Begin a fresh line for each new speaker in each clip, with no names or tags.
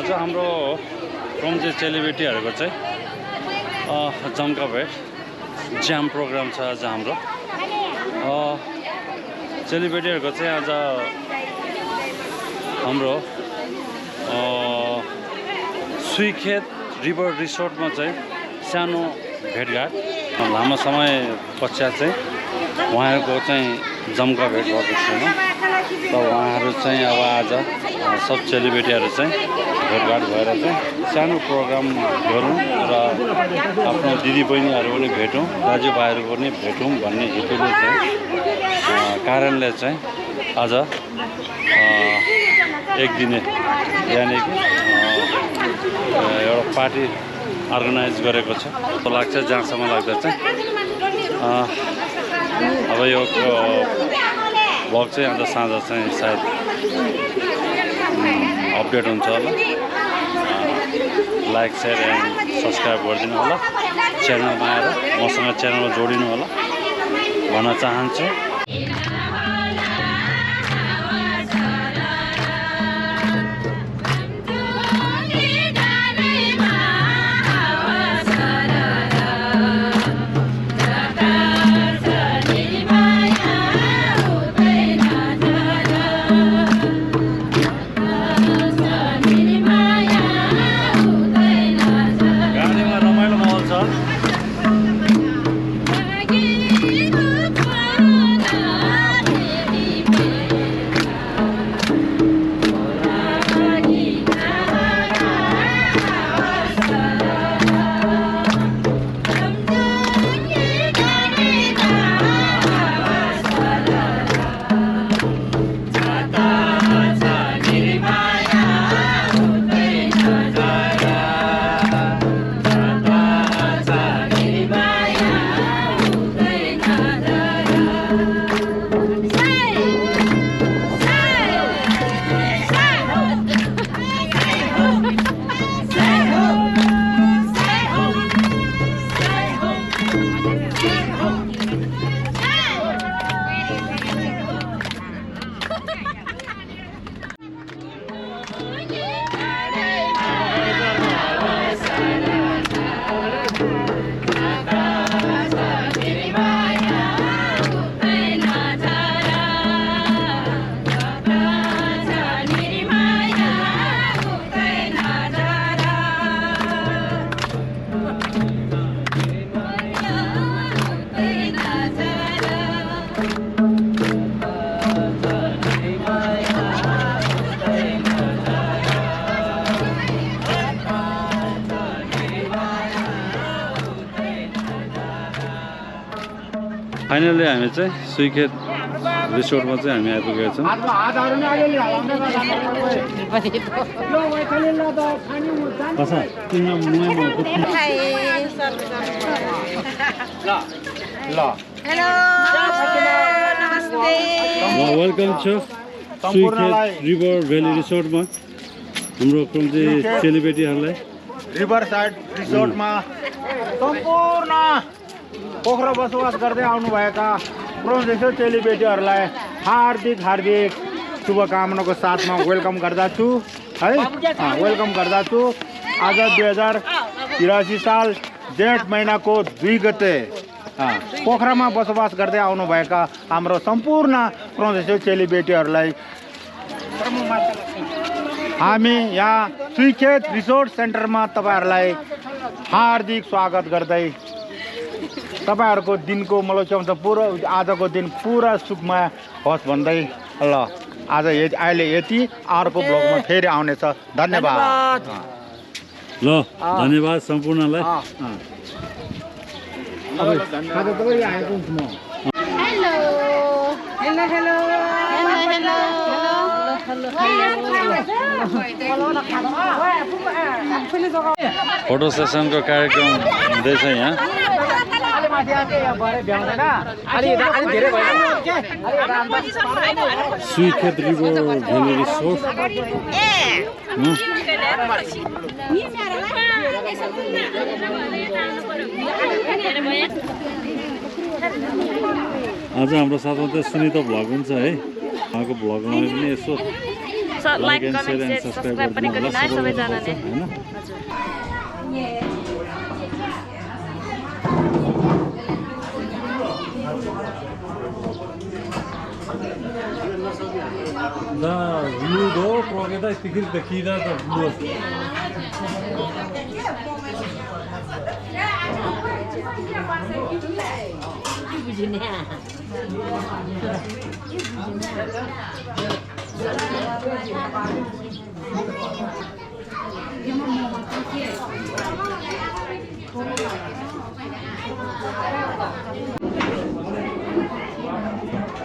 आज हाम्रो रम्जे चेलीबेटीहरूको चाहिँ जम्का भेट ज्याम प्रोग्राम छ आज हाम्रो चेलीबेटीहरूको चाहिँ आज हाम्रो सुइखेत रिभर रिसोर्टमा चाहिँ सानो भेटघाट लामो समय पश्चात चाहिँ उहाँहरूको चाहिँ जम्का भेट भएको छैन। त उहाँहरू चाहिँ अब आज सब चेलीबेटीहरू चाहिँ भेटघाट भएर चाहिँ सानो प्रोग्राम गरौँ र आफ्नो दिदीबहिनीहरू पनि भेटौँ, दाजुभाइहरू पनि भेटौँ भन्ने हेतुले चाहिँ कारणले चाहिँ आज एक दिने यानि कि एउटा पार्टी अर्गनाइज गरेको छ जस्तो लाग्छ। जहाँसम्म लाग्दा चाहिँ अब यो भ्लग चाहिँ आज साँझ चाहिँ सायद अपडेट हुन्छ होला। लाइक सेयर एन्ड सब्सक्राइब गरिदिनु होला, च्यानलमा आएर मसँग च्यानलमा जोडिनु होला भन्न चाहन्छु। फाइनली हामी चाहिँ सुइखेत रिसोर्टमा चाहिँ हामी आइपुगेका छौँ। वेलकम छ सुइखेत रिभर भ्याली रिसोर्टमा हाम्रो रम्जे चेलीबेटीहरूलाई।
रिभर साइड रिसोर्टमा सम्पूर्ण पोखरा बसोबास गर्दै आउनुभएका रम्जे चेलीबेटीहरूलाई हार्दिक हार्दिक शुभकामनाको साथमा वेलकम गर्दछु है, वेलकम गर्दछु। आज 2083 साल जेठ महिनाको 2 गते पोखरामा बसोबास गर्दै आउनुभएका हाम्रो सम्पूर्ण रम्जे चेलीबेटीहरूलाई हामी यहाँ सुइखेत रिसोर्ट सेन्टरमा तपाईहरुलाई हार्दिक स्वागत गर्दै तपाईहरुको दिनको मलौचाउँछ पुरो आजको दिन पुरा सुखमय होस् भन्दै ल आज अहिले यति अर्को ब्लगमा फेरि आउनेछ। धन्यवाद।
ल धन्यवाद सम्पूर्णलाई। फोटो सेसनको कार्यक्रम हुँदैछ यहाँ। सुइखेत रिभर भ्याली रिसोर्ट आज हाम्रो साथमा चाहिँ सुनिता भ्लग हुन्छ है। उहाँको भ्लगमा पनि यसो
लाइक कमेन्ट शेयर सब्स्क्राइब पनि गरिदिनु है सबैजनाले
Da ludo progeda tikir dakida da ludo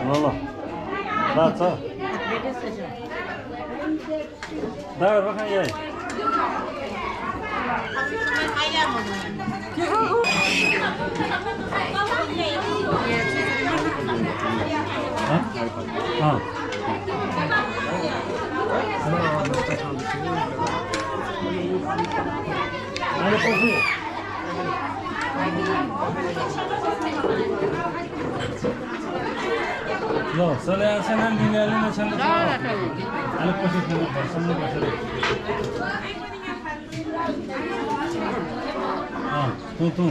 Lolo That's all. Dah, makan ya. Hah? Ada kopi. Lo, saya senang tinggalin macam tu. Ada kopi semua, semua macam tu. Ah, tu.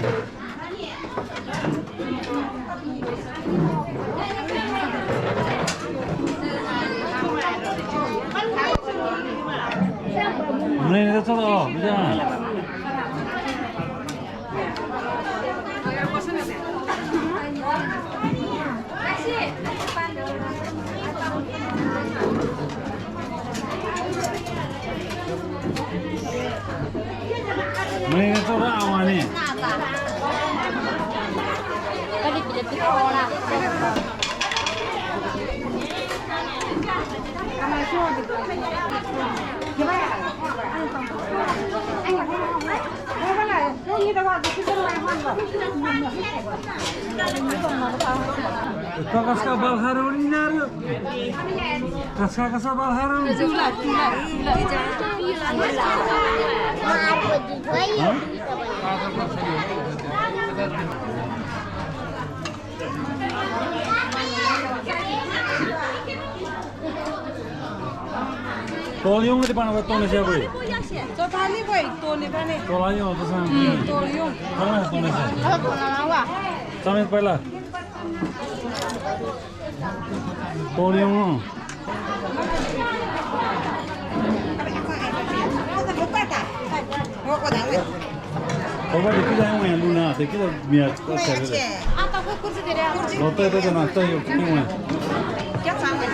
Mana ni tu tu? Jangan. Mana tu orang awak ni?
Kali pilih orang.
Kau kasih bal harum ni nari. Kasih bal harum. Toliong di mana betul ni siapa?
Totali boy, toli bane.
Toliong tu sana.
Toliong.
Mana toliong siapa?
Ako na lawa.
Sampai pala. Toliong. Kau buat dikit aja yang luna, dikit biar kau cari.
Apa kau kursi dia?
Nota itu jangan nasta yuk ni mana.
Kya sama?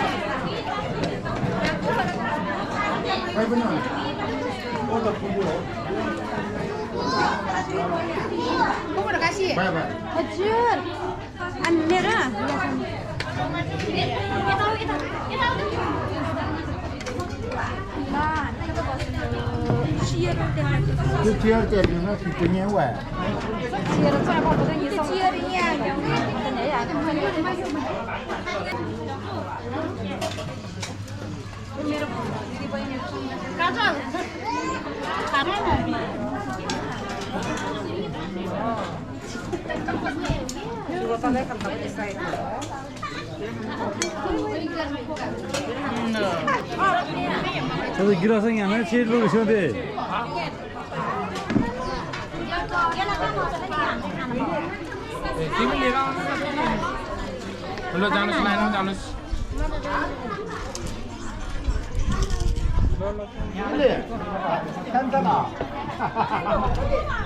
Kau benar? Oh tak pun.
Kau dah kasih?
Bye.
Hajur. Anera.
Cái chia tiền nó thì tự nhiên vậy.
Chia rồi sao không có gì xong. Chia đi nha. Tình đấy à. Kajan.
Jadi kira saya yang mana ciri lu siapa deh?
Hello, Janus, lain Janus.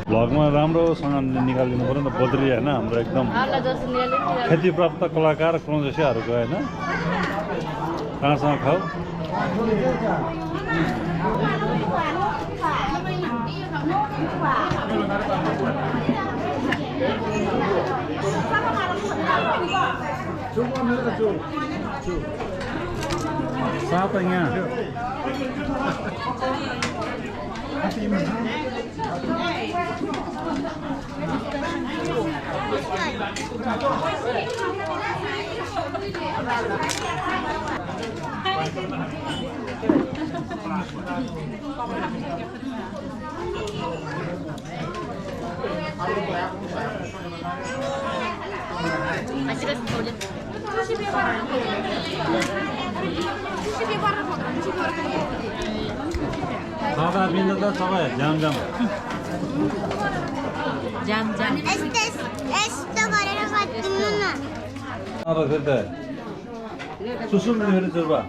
भ्लगमा राम्रोसँग निकालिदिनु पऱ्यो नि त बद्री होइन हाम्रो एकदम ख्याति प्राप्त कलाकार क्रोजेसियाहरूको होइन कहाँसँग खाऊ सात यहाँ
Masih
खाँदा पिँदा त सबै जाम
जाम जाम
यस्तो गरेर खादिनु न
अब फेरि त सुसुम फेरि चुर्बा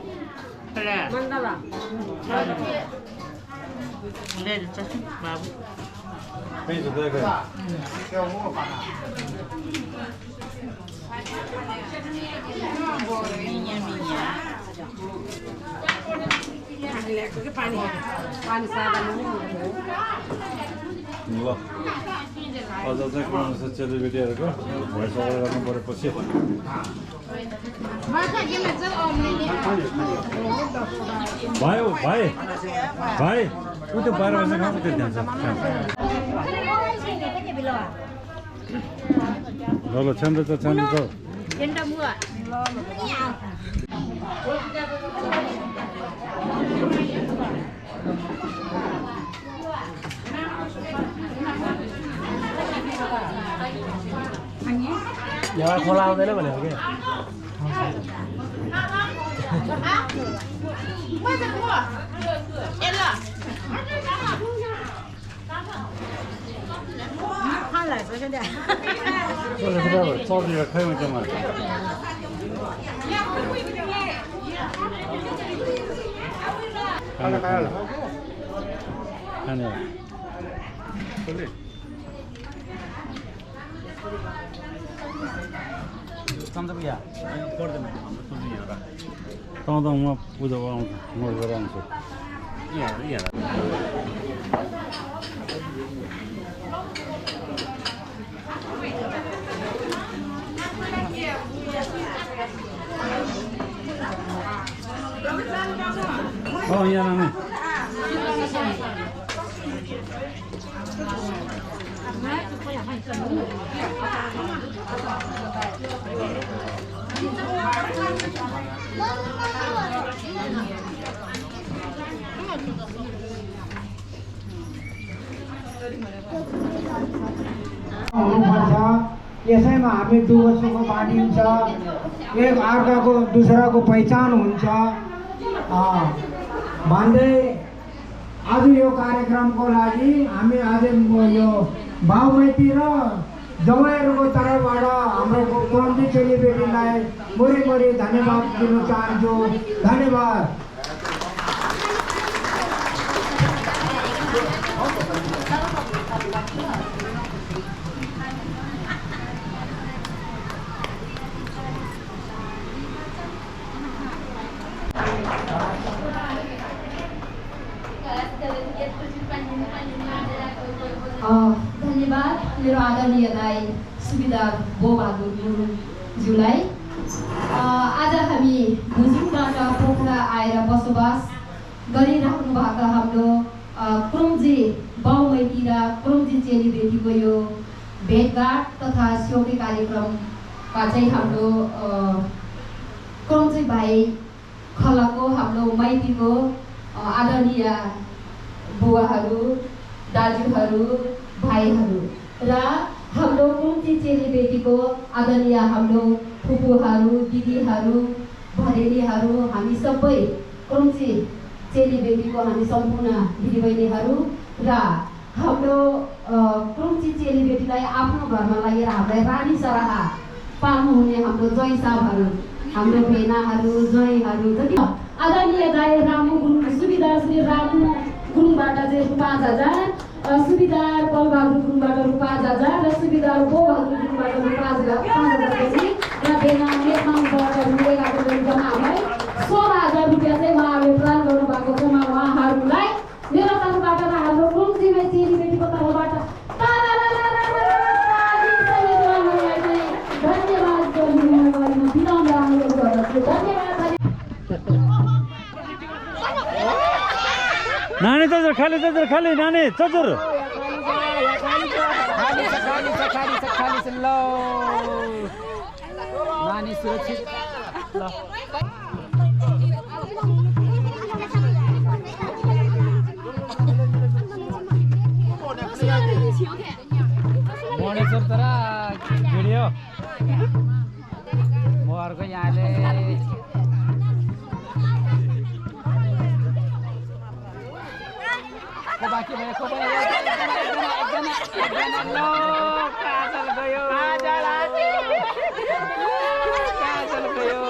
कहीँ छ देखो ल अझ चाहिँ कोही चेलीबेटीहरूको भैँसवार गर्नु पऱ्यो पछि भाइ हो भाइ भाइ उ त्यो बाहिर बसेर खानु त्यो ध्यान छ ल ल छ्यान्दैछ
यहाँ खोला आउँदैन भनेको क्या
चौधरी खै त्यसमा खाने त म पूजा आउँछु म गरेर आउँछु यहाँ नानी
यसैमा हामी डुवर्सको बाँडिन्छ एक अर्काको दुसराको पहिचान हुन्छ भन्दै आज यो कार्यक्रमको लागि हामी आज यो बाउमैती र जवाईहरूको तर्फबाट हाम्रो क्रान्ति चेलीबेटीलाई मोरी धन्यवाद दिन चाहन्छु धन्यवाद
धन्यवाद मेरो आदरणीय दाइ सुविधा बोबहादुर गुरुज्यूलाई आज हामी भुजुङबाट पोखरा आएर बसोबास गरिराख्नु भएको हाम्रो क्रोमजी बाउमैती र क्रोमजी चेलीबेटीको यो भेटघाट तथा सेउने कार्यक्रमका चाहिँ हाम्रो क्रोमजी भाइ खलको हाम्रो मैतीको आदरणीय बुवाहरू दाजुहरू भाइहरू र हाम्रो क्रोमजी चेलीबेटीको आदरणीय हाम्रो फुपूहरू दिदीहरू भरेलीहरू हामी सबै क्रोमजी चेलीबेटीको हामी सम्पूर्ण दिदीबहिनीहरू र हाम्रो क्रोमजी चेलीबेटीलाई आफ्नो घरमा लगेर हामीलाई रानी सरह पाल्नुहुने हाम्रो जय साहबहरू हाम्रो भेनाहरू जयहरू जति आदरणीय दाइ रामु गुरुङ सुविधा श्री रामु गुरुङबाट चाहिँ रु 5000 सुविधार बलबहादुर गुरुङबाट रु 5000 र सुविधार बोबहादुर गुरुङबाट रु 5000 र भेना मेघमाङबाट रु 11,000 जम्मालाई 16,000 रुपियाँ चाहिँ उहाँहरूले प्रदान गर्नुभएको छ उहाँहरूलाई मेरो तर्फबाट र हाम्रो क्रोमजी चेलीबेटीको तर्फबाट धन्यवाद विनम्र अनुरोध गर्दछु धन्यवाद
नानी चजुर खाली नानी चजुर
खाली ल नानी सुरक्षित ल मोनेश्वर तर भिडियो महरूको यहाँले को बाँकी भयो को भयो एकजना लो काजल गयो काजल गयो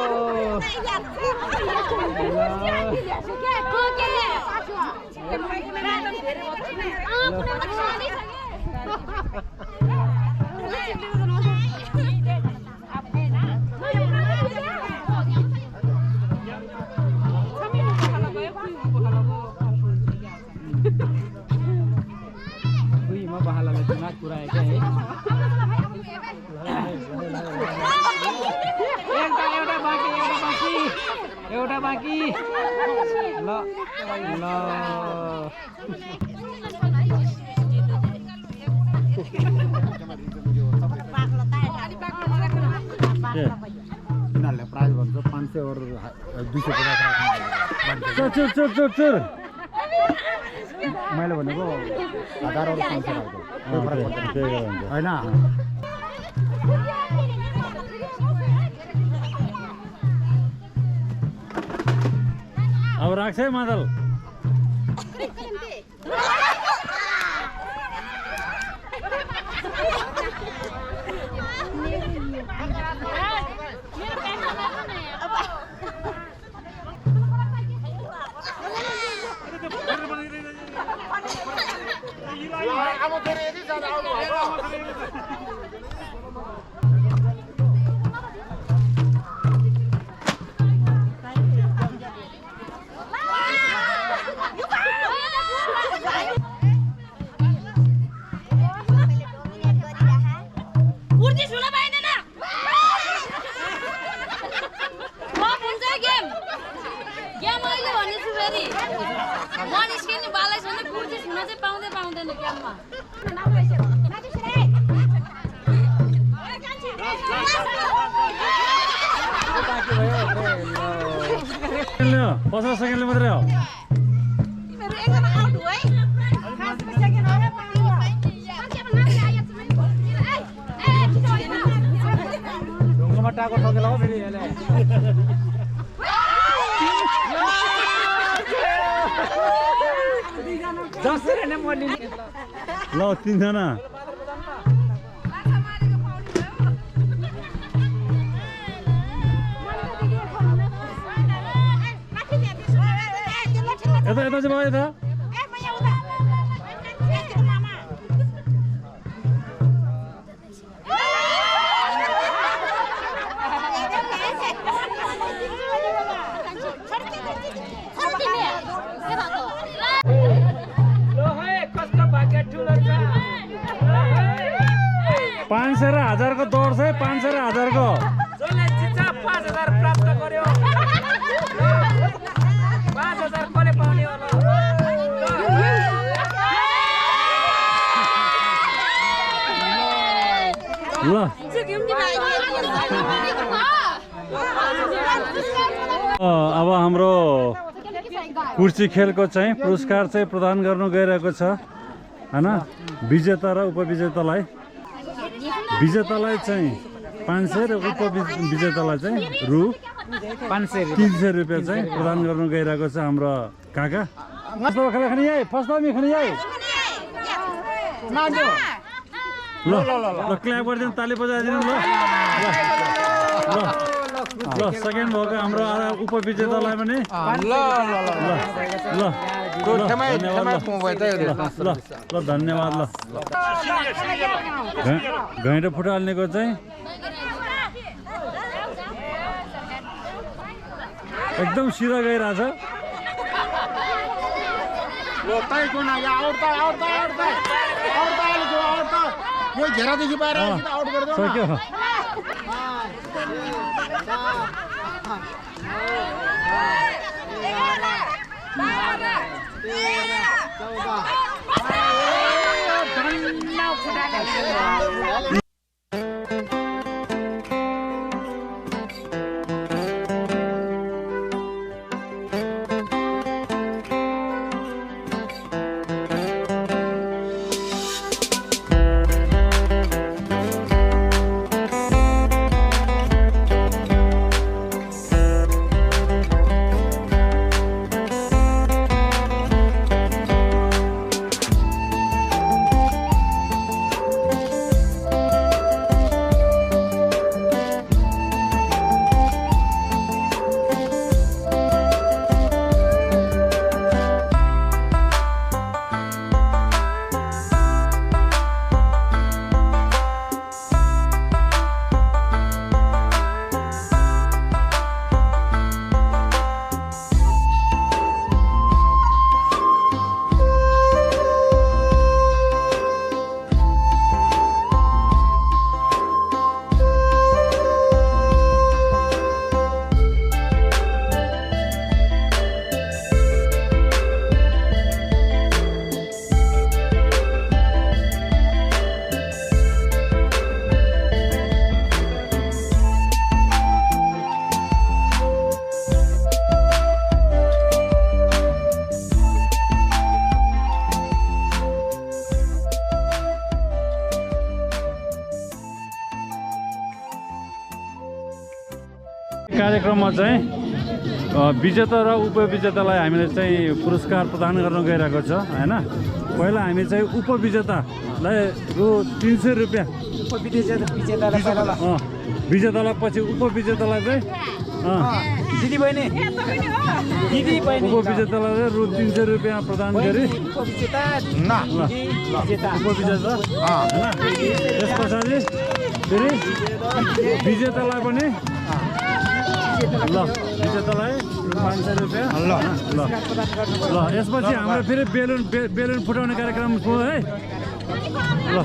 भुइँमा बहालालाई दिमाग पुऱ्याएका है एउटा बाँकी ल ल
यिनीहरूले प्राइज भन्छ 500 और 250
चुर चुर चुर चुर
मैले भनेको 1000 और 500 होइन
अब राख्छ है मादल पचास सेकेन्डले मात्रै हो
ढुङ्गामा टाको ठोकेर हो फेरि यसले जसरी नै मर्ने
ल 3 जना यता यता चाहिँ भयो यता
कसको भाग्य ठुलो छ
500 र 1000 को दौड छ 500 र 1000 को
जसले जित्छ 5000 प्राप्त गर्यो 5000 कसले पाउने होला
ल अब हाम्रो कुर्सी खेलको चाहिँ पुरस्कार चाहिँ प्रदान गर्नु गइरहेको छ हैन विजेता र उपविजेतालाई विजेतालाई चाहिँ 500 र उपविजेतालाई चाहिँ रु 300 रुपैयाँ चाहिँ प्रदान गर्नु गइरहेको छ हाम्रो काका फस्दा खेला खाने यही फस्दा मी खाने यही ल ल क्ल्याप गरिदिनु ताली बजाइदिनु ल ल ल सेकेन्ड भएको हाम्रो उपविजेतालाई पनि ल धन्यवाद ल घैँटो फुटाल्नेको चाहिँ एकदम सिधा गइरहेछ
यो घेरादेखि बाहिर आउट गरिदेऊ
सक्यो कार्यक्रममा चाहिँ विजेता र उपविजेतालाई हामीले चाहिँ पुरस्कार प्रदान गर्न गइरहेको छ हैन। पहिला हामी चाहिँ उपविजेतालाई रु 300 रुपैयाँ, विजेतालाई पछि उपविजेतालाई चाहिँ उपविजेतालाई रु 300 रुपैयाँ प्रदान गरी उपविजेता हैन। त्यस पछाडि फेरि विजेतालाई पनि ल विजेतालाई 500 रुपैयाँ ल ल ल। यसपछि हाम्रो फेरि बेलुन फुटाउने कार्यक्रम हो है ल।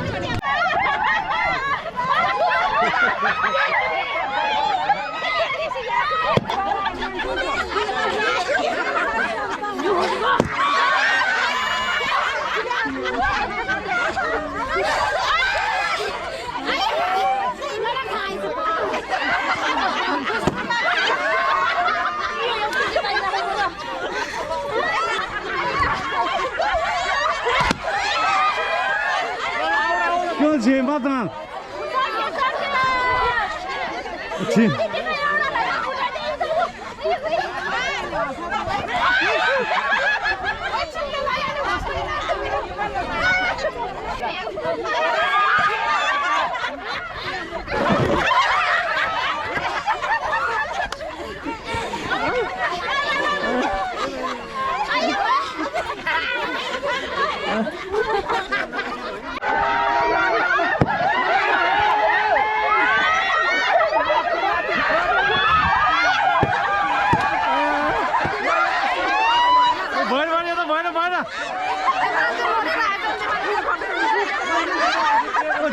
sim, bota lá. Sim.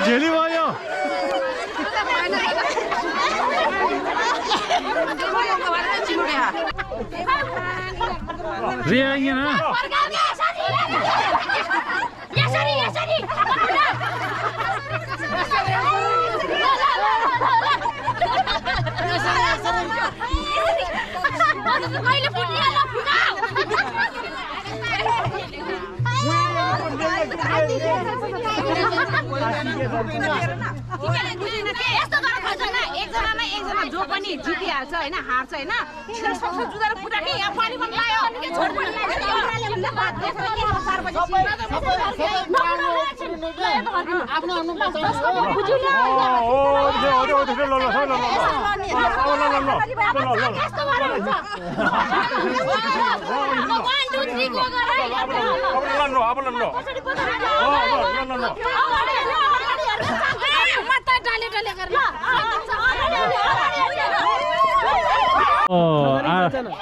झेली भयो रे आइए ना
एकजना जो पनि जितिहाल्छ हैन हार्छ हैन सक्छ जुदाएर फुटाके यहाँ पानी मन लायो छोड पनि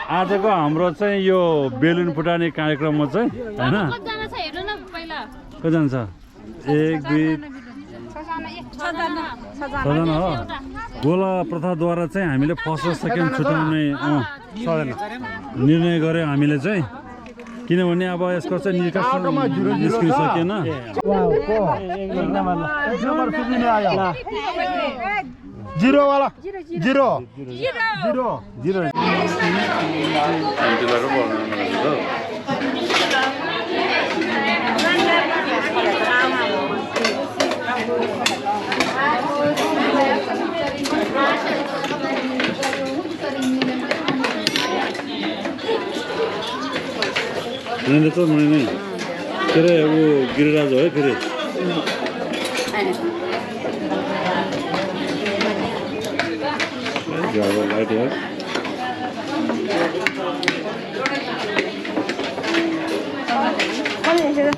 आजको हाम्रो चाहिँ यो बेलुन फुटाउने कार्यक्रममा चाहिँ हैन कतिजना छ 1 2 6 जना हो। गोला प्रथाद्वारा चाहिँ हामीले फर्स्ट र सेकेन्ड छुटाउने निर्णय गरे हामीले चाहिँ, किनभने अब यसको चाहिँ निष्कर्ष निस्किसकेन।
जीरो वाला जीरो
नहीं तो नहीं तेरे वो गिरिराज है फिर जाओ लाइट यार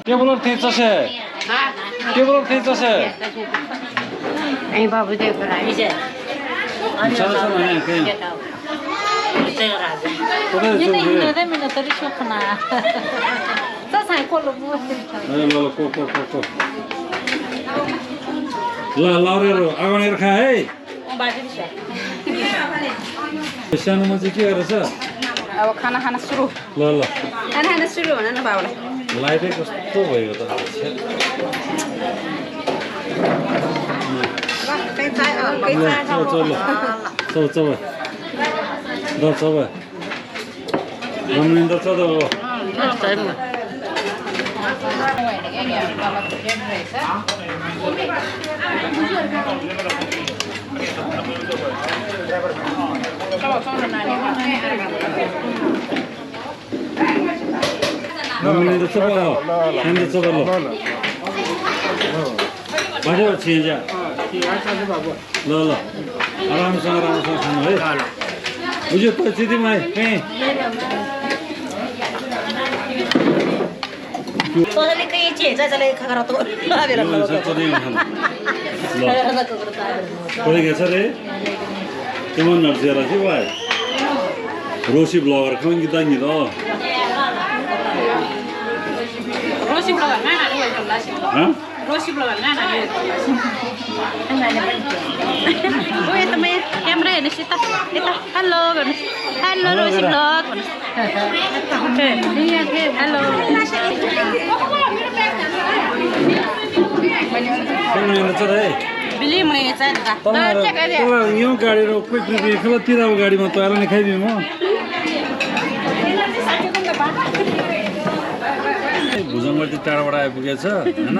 केवल तीर्थ से
ए बाबू देख रहा है
चलो नहीं कहीं लाउरेर आगोनेर खा है सानोमा चाहिँ के गरेछ
अब खाना खाना सुरु
ल ल
खाना सुरु हुन न बाबुलाई
लाइटै कस्तो भयो त नमिलेर चल शान्त चल ल बाटो छिन्छ ल ल राम्रोसँग खानु है बुझ्यो परिस्थितिमा कहीँ कोई कैसा रे तुम नर्सियाला सी भाई रोशी ब्लॉगर कौन कितना नहीं तो
रोसी ब्लगर ना नानी बोल्छ
हाँ
रोसी ब्लगर ना नानी ओ यता म क्यामेरा हेर्नुस् यता यता हेलो गर्नुस् हेलो रोसी ब्लग हेलो
कौन नहीं चल रहे
बिली मैं चाहिँ
यो गाडी रो कोही कोही खला तिराको गाडीमा त आएर नि खाइदिउँ म भुजङ्गटी टाढाबाट आइपुगेछ हैन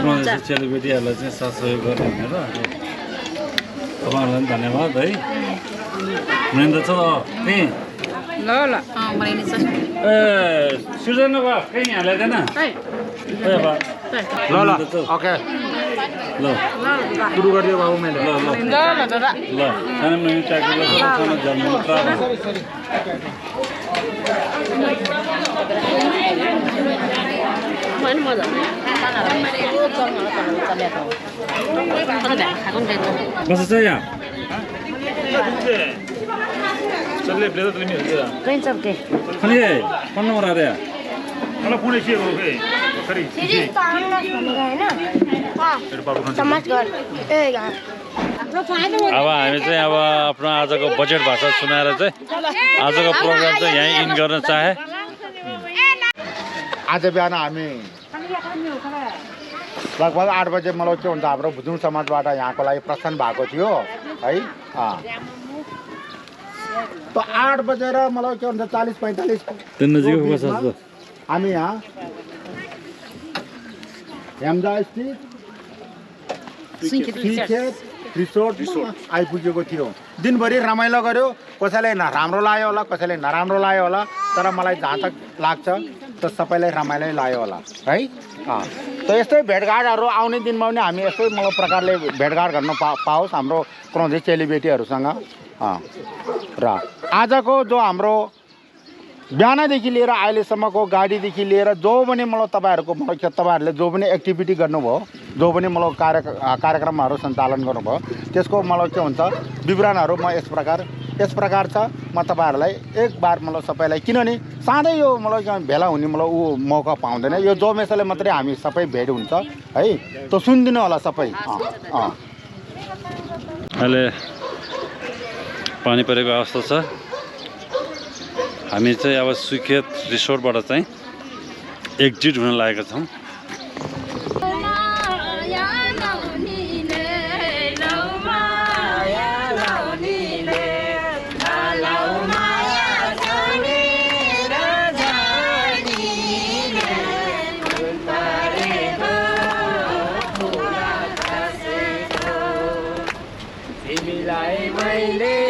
उनीहरू चेलीबेटीहरूलाई चाहिँ साथ सहयोग गर्ने भनेर तपाईँहरूलाई पनि धन्यवाद है महेन्द्र छ त्यहीँ
ल ल मैले चाहिँ
ए सृजना बा कहीँ हालेदैन
ल ल ओके
ल
सुरु गरिदियो बाबु मैले
ल ल
ल ल दादा
ल सानो मैले ट्याक्टर सबैसँग जन्म कसो छ यहाँ
चल्ले प्लेट त लिनु हुन्छ
कहीं सबके
खनि फोन नम्बर आ रहा
मलाई पुणे के हो के खरी
समाज घर ए यार
अब हामी चाहिँ अब आफ्नो आजको बजेट भाषा सुनाएर चाहिँ आजको प्रोग्राम चाहिँ यहीँ इन गर्न चाहे
आज बिहान हामी लगभग 8 बजे मलाई के हुन्छ हाम्रो भुजुङ समाजबाट यहाँको लागि प्रस्थान भएको थियो है त 8 बजेर मलाई के हुन्छ 40-45 हामी यहाँ हेम्जा स्थित सुइखेत रिसोर्टमा आइपुगेको थियो दिनभरि रमाइलो गर्यो कसैले राम्रो लाग्यो होला कसैले नराम्रो लाग्यो होला तर मलाई जहाँ तक लाग्छ त सबैलाई रमाइलो लाग्यो होला है त यस्तै भेटघाटहरू आउने दिनमा पनि हामी यस्तै मतलब प्रकारले भेटघाट गर्न पाओस् हाम्रो क्रौँजे चेलीबेटीहरूसँग र आजको जो हाम्रो बिहानदेखि लिएर अहिलेसम्मको गाडीदेखि लिएर जो पनि मतलब तपाईँहरूले जो पनि एक्टिभिटी गर्नुभयो जो पनि मतलब कार्यक्रमहरू सञ्चालन गर्नुभयो त्यसको मतलब के हुन्छ विवरणहरू म यस प्रकार छ म तपाईँहरूलाई एक बार मतलब सबैलाई किनभने साधै यो मतलब भेला हुने मतलब मौका पाउँदैन यो जोमेसले मात्रै हामी सबै भेट हुन्छ है त सुनिदिनु होला सबै
अहिले पानी परेको अवस्था छ हामी चाहिँ अब सुइखेत रिसोर्टबाट चाहिँ एक्जिट हुन लागेका छौँ
तिमीलाई मैले